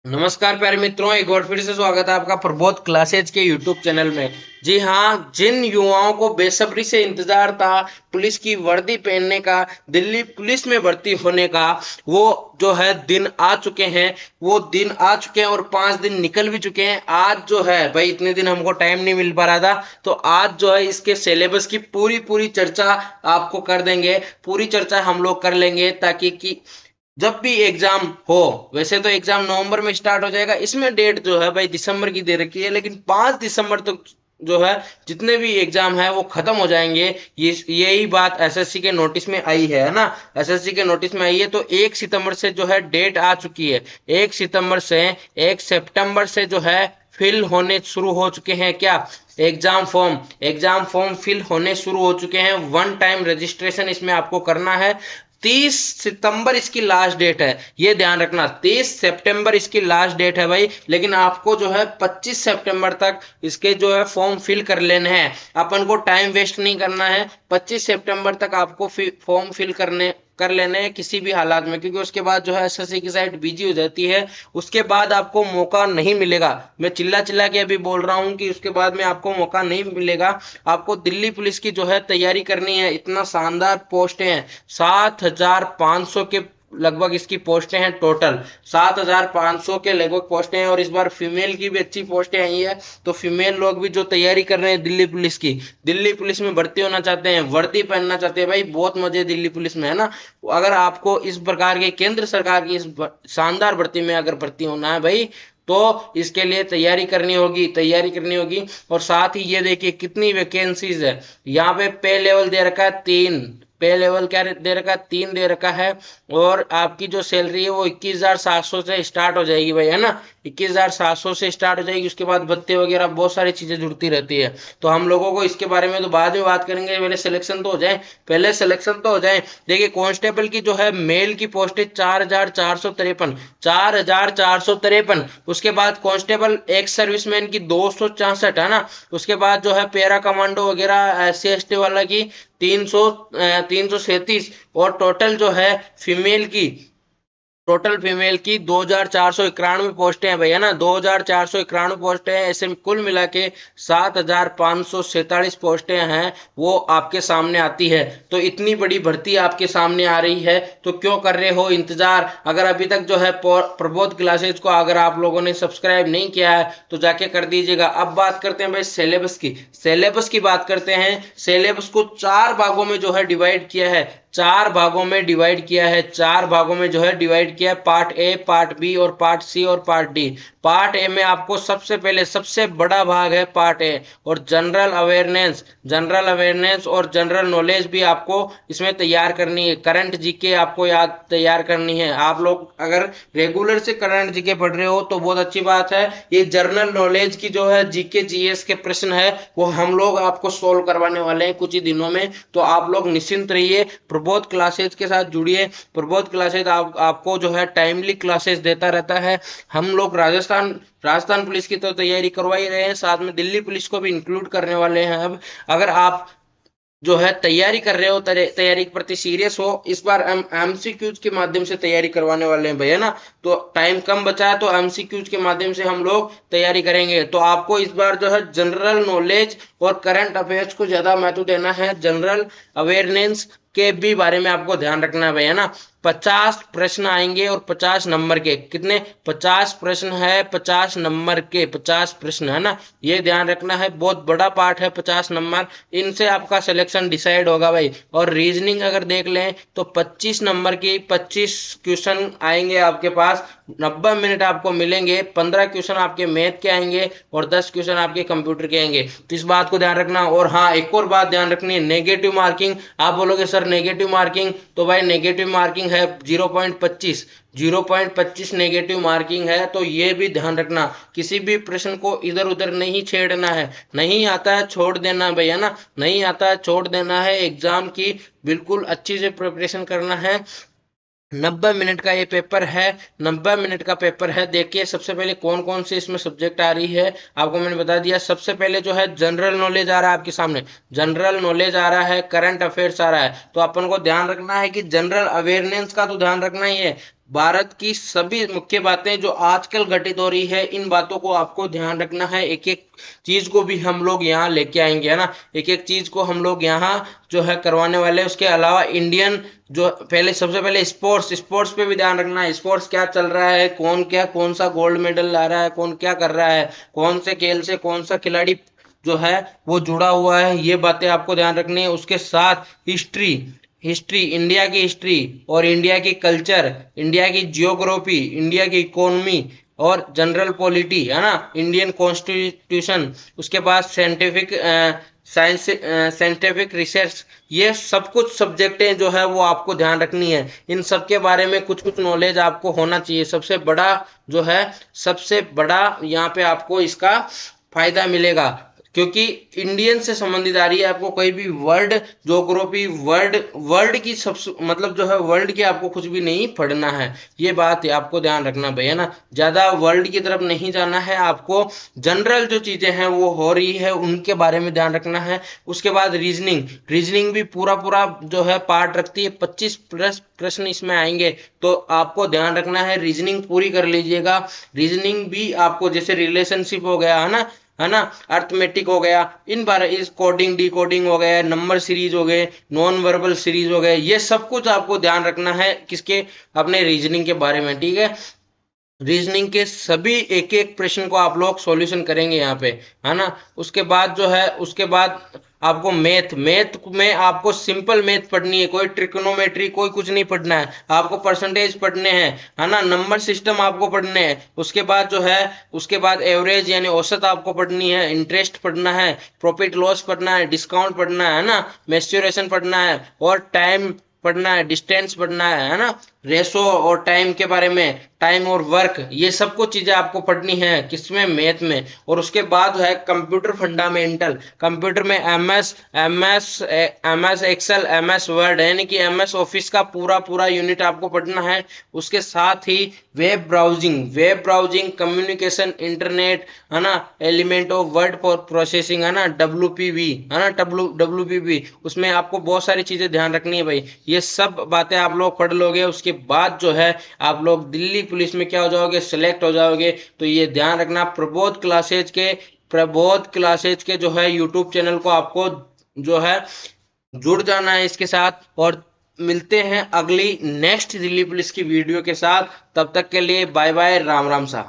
नमस्कार प्यारे मित्रों, एक बार फिर से स्वागत है आपका प्रबोध क्लासेज के यूट्यूब चैनल में। जी हाँ, जिन युवाओं को बेसब्री से इंतजार था पुलिस की वर्दी पहनने का, दिल्ली पुलिस में भर्ती होने का, वो जो है दिन आ चुके हैं। वो दिन आ चुके हैं और 5 दिन निकल भी चुके हैं। आज जो है भाई, इतने दिन हमको टाइम नहीं मिल पा रहा था, तो आज जो है इसके सिलेबस की पूरी पूरी चर्चा आपको कर देंगे। पूरी चर्चा हम लोग कर लेंगे ताकि कि जब भी एग्जाम हो, वैसे तो एग्जाम नवंबर में स्टार्ट हो जाएगा, इसमें डेट जो है भाई दिसंबर की दे रखी है, लेकिन 5 दिसंबर तक जो है जितने भी एग्जाम है वो खत्म हो जाएंगे। ये यही बात एसएससी के नोटिस में आई है ना। एसएससी के नोटिस में आई है, तो 1 सितंबर से जो है डेट आ चुकी है। 1 सितंबर से 1 सितंबर से जो है फिल होने शुरू हो चुके हैं क्या, एग्जाम फॉर्म फिल होने शुरू हो चुके हैं। वन टाइम रजिस्ट्रेशन इसमें आपको करना है। 30 सितंबर इसकी लास्ट डेट है, ये ध्यान रखना। 30 सितंबर इसकी लास्ट डेट है भाई, लेकिन आपको जो है 25 सितंबर तक इसके जो है फॉर्म फिल कर लेने हैं। अपन को टाइम वेस्ट नहीं करना है। 25 सितंबर तक आपको फॉर्म फिल कर लेने हैं किसी भी हालात में, क्योंकि उसके बाद जो है एसएससी की साइट बिजी हो जाती है। उसके बाद आपको मौका नहीं मिलेगा। मैं चिल्ला चिल्ला के अभी बोल रहा हूं कि उसके बाद में आपको मौका नहीं मिलेगा। आपको दिल्ली पुलिस की जो है तैयारी करनी है। इतना शानदार पोस्टें हैं, 7,500 के लगभग इसकी पोस्टें हैं टोटल। 7,500 के लगभग पोस्टें हैं, और इस बार फीमेल की भी अच्छी पोस्टें आई है। तो फीमेल लोग भी जो तैयारी कर रहे हैं दिल्ली पुलिस की, दिल्ली पुलिस में भर्ती होना चाहते हैं, वर्दी पहनना चाहते हैं, भाई बहुत मजे दिल्ली पुलिस में है ना। अगर आपको इस प्रकार के केंद्र सरकार की इस शानदार भर्ती में अगर भर्ती होना है भाई, तो इसके लिए तैयारी करनी होगी। और साथ ही ये देखिए कितनी वैकेंसीज है। यहाँ पे पे लेवल दे रखा है 3। पे लेवल क्या दे रखा है, 3 दे रखा है। और आपकी जो सैलरी है वो 21,700 से स्टार्ट हो जाएगी भाई, है ना। 21,700 से स्टार्ट हो जाएगी। उसके बाद भत्ते वगैरह बहुत सारी चीजें जुड़ती रहती है। तो हम लोगों को इसके बारे में तो बाद में बात करेंगे, पहले सिलेक्शन तो हो जाए। देखिए कांस्टेबल की जो है मेल की पोस्ट है 4,453, 4,453। उसके बाद कांस्टेबल एक्स सर्विसमैन की 264 है ना। उसके बाद जो है पैरा कमांडो वगैरह SC ST वाला की 337। और टोटल फीमेल की 2,491 पोस्टें हैं भाई, है ना। 2,491 पोस्टें हैं। ऐसे कुल मिला के 7,547 पोस्टें हैं, वो आपके सामने आती है। तो इतनी बड़ी भर्ती आपके सामने आ रही है, तो क्यों कर रहे हो इंतजार। अगर अभी तक जो है प्रबोध क्लासेज को अगर आप लोगों ने सब्सक्राइब नहीं किया है तो जाके कर दीजिएगा। अब बात करते हैं भाई सिलेबस की बात करते हैं। सिलेबस को 4 भागों में जो है डिवाइड किया है। 4 भागों में जो है डिवाइड किया है। पार्ट ए, पार्ट बी और पार्ट सी और पार्ट डी। पार्ट ए में आपको सबसे पहले सबसे बड़ा भाग है पार्ट ए, और जनरल अवेयरनेस और जनरल नॉलेज भी आपको इसमें तैयार करनी है। करंट जीके आपको याद तैयार करनी है। आप लोग अगर रेगुलर से करंट जीके पढ़ रहे हो तो बहुत अच्छी बात है। ये जनरल नॉलेज की जो है जीके जीएस के प्रश्न है, वो हम लोग आपको सोल्व करवाने वाले हैं कुछ ही दिनों में। तो आप लोग निश्चिंत रहिए, प्रबोध क्लासेज के साथ जुड़िए। प्रबोध क्लासेज आपको जो है टाइमली क्लासेस देता रहता है। हम लोग राजस्थान पुलिस की तो तैयारी करवा ही रहे हैं, साथ में दिल्ली पुलिस को भी इंक्लूड करने वाले हैं। अब अगर आप जो है तैयारी कर रहे हो, तैयारी के प्रति सीरियस हो, इस बार हम एमसीक्यूज के माध्यम से तैयारी करवाने वाले हैं भाई, है ना। तो टाइम कम बचा है, तो एमसीक्यूज के माध्यम से हम लोग तैयारी करेंगे। तो आपको इस बार जो है जनरल नॉलेज और करंट अफेयर्स को ज्यादा महत्व देना है। जनरल अवेयरनेस के भी बारे में आपको ध्यान रखना है भाई, है ना। 50 प्रश्न आएंगे और 50 नंबर के। कितने? 50 प्रश्न है, 50 नंबर के 50 प्रश्न, है ना। ये ध्यान रखना है, बहुत बड़ा पार्ट है 50 नंबर। इनसे आपका सिलेक्शन डिसाइड होगा भाई। और रीजनिंग अगर देख लें तो 25 नंबर की 25 क्वेश्चन आएंगे आपके पास। 90 मिनट आपको मिलेंगे। 15 क्वेश्चन आपके मैथ के आएंगे और 10 क्वेश्चन आपके कंप्यूटर के आएंगे। तो इस बात को ध्यान रखना। और हाँ, एक और बात ध्यान रखनी है, नेगेटिव मार्किंग। आप बोलोगे सर नेगेटिव मार्किंग, तो भाई नेगेटिव मार्किंग है 0.25। 0.25 नेगेटिव मार्किंग है। तो ये भी ध्यान रखना, किसी भी प्रश्न को इधर उधर नहीं छेड़ना है। नहीं आता है छोड़ देना है भाई, है ना। नहीं आता है छोड़ देना है। एग्जाम की बिल्कुल अच्छी से प्रिपरेशन करना है। 90 मिनट का ये पेपर है। 90 मिनट का पेपर है। देखिए सबसे पहले कौन कौन से इसमें सब्जेक्ट आ रही है, आपको मैंने बता दिया। सबसे पहले जो है जनरल नॉलेज आ रहा है आपके सामने। जनरल नॉलेज आ रहा है, करंट अफेयर्स आ रहा है। तो अपन को ध्यान रखना है कि जनरल अवेयरनेस का तो ध्यान रखना ही है। भारत की सभी मुख्य बातें जो आजकल घटित हो रही है, इन बातों को आपको ध्यान रखना है। एक एक चीज को भी हम लोग यहाँ लेके आएंगे, है ना, एक एक चीज को हम लोग यहाँ जो है करवाने वाले हैं। उसके अलावा इंडियन जो पहले, सबसे पहले स्पोर्ट्स, स्पोर्ट्स पे भी ध्यान रखना है। स्पोर्ट्स क्या चल रहा है, कौन क्या, कौन सा गोल्ड मेडल ला रहा है, कौन क्या कर रहा है, कौन से खेल से कौन सा खिलाड़ी जो है वो जुड़ा हुआ है, ये बातें आपको ध्यान रखनी है। उसके साथ हिस्ट्री, हिस्ट्री, इंडिया की हिस्ट्री और इंडिया की कल्चर, इंडिया की जियोग्राफी, इंडिया की इकोनॉमी और जनरल पॉलिटी, है ना, इंडियन कॉन्स्टिट्यूशन, उसके बाद साइंटिफिक साइंस, साइंटिफिक रिसर्च, ये सब कुछ सब्जेक्टें जो है वो आपको ध्यान रखनी है। इन सब के बारे में कुछ कुछ नॉलेज आपको होना चाहिए। सबसे बड़ा जो है, सबसे बड़ा यहाँ पे आपको इसका फायदा मिलेगा, क्योंकि इंडियन से संबंधित आ रही है। आपको कोई भी वर्ल्ड ज्योग्राफी, वर्ल्ड वर्ल्ड की सब मतलब जो है वर्ल्ड की आपको कुछ भी नहीं पढ़ना है। ये बात आपको ध्यान रखना भैया ना, ज्यादा वर्ल्ड की तरफ नहीं जाना है आपको। जनरल जो चीजें हैं वो हो रही है उनके बारे में ध्यान रखना है। उसके बाद रीजनिंग, रीजनिंग भी पूरा पूरा जो है पार्ट रखती है। 25 प्लस प्रश्न इसमें आएंगे, तो आपको ध्यान रखना है, रीजनिंग पूरी कर लीजिएगा। रीजनिंग भी आपको, जैसे रिलेशनशिप हो गया, है ना, अर्थमेटिक हो गया, इन बारे, इस कोडिंग डी कोडिंग हो गया, नंबर सीरीज हो गए, नॉन वर्बल सीरीज हो गए, ये सब कुछ आपको ध्यान रखना है किसके, अपने रीजनिंग के बारे में, ठीक है। रीजनिंग के सभी एक एक प्रश्न को आप लोग सॉल्यूशन करेंगे यहाँ पे, है ना। उसके बाद जो है, उसके बाद आपको मैथ, मैथ में आपको सिंपल मैथ पढ़नी है, कोई ट्रिग्नोमेट्री कोई कुछ नहीं पढ़ना है। आपको परसेंटेज पढ़ने हैं, है ना, नंबर सिस्टम आपको पढ़ने हैं। उसके बाद जो है, उसके बाद एवरेज यानी औसत आपको पढ़नी है, इंटरेस्ट पढ़ना है, प्रॉफिट लॉस पढ़ना है, डिस्काउंट पढ़ना है ना, मैच्योरेशन पढ़ना है, और टाइम पढ़ना है, डिस्टेंस पढ़ना है ना, रेशो और टाइम के बारे में, टाइम और वर्क, ये सब कुछ चीजें आपको पढ़नी है किसमें, मैथ में। और उसके बाद है कंप्यूटर फंडामेंटल, कंप्यूटर में एमएस एक्सेल, एमएस वर्ड, यानी कि एमएस ऑफिस का पूरा पूरा यूनिट आपको पढ़ना है। उसके साथ ही web browsing, web browsing, communication, internet, है ना, एलिमेंट ऑफ वर्ड प्रोसेसिंग, है ना, डब्ल्यूपीवी, है ना, डब्ल्यूपीवी, उसमें आपको बहुत सारी चीजें ध्यान रखनी है भाई। ये सब बातें आप लोग पढ़ लोगे, उसके बाद जो है आप लोग दिल्ली पुलिस में क्या हो जाओगे, सिलेक्ट हो जाओगे। तो ये ध्यान रखना, प्रबोध क्लासेज के जो है यूट्यूब चैनल को आपको जो है जुड़ जाना है इसके साथ। और मिलते हैं अगली नेक्स्ट दिल्ली पुलिस की वीडियो के साथ, तब तक के लिए बाय बाय, राम राम सा।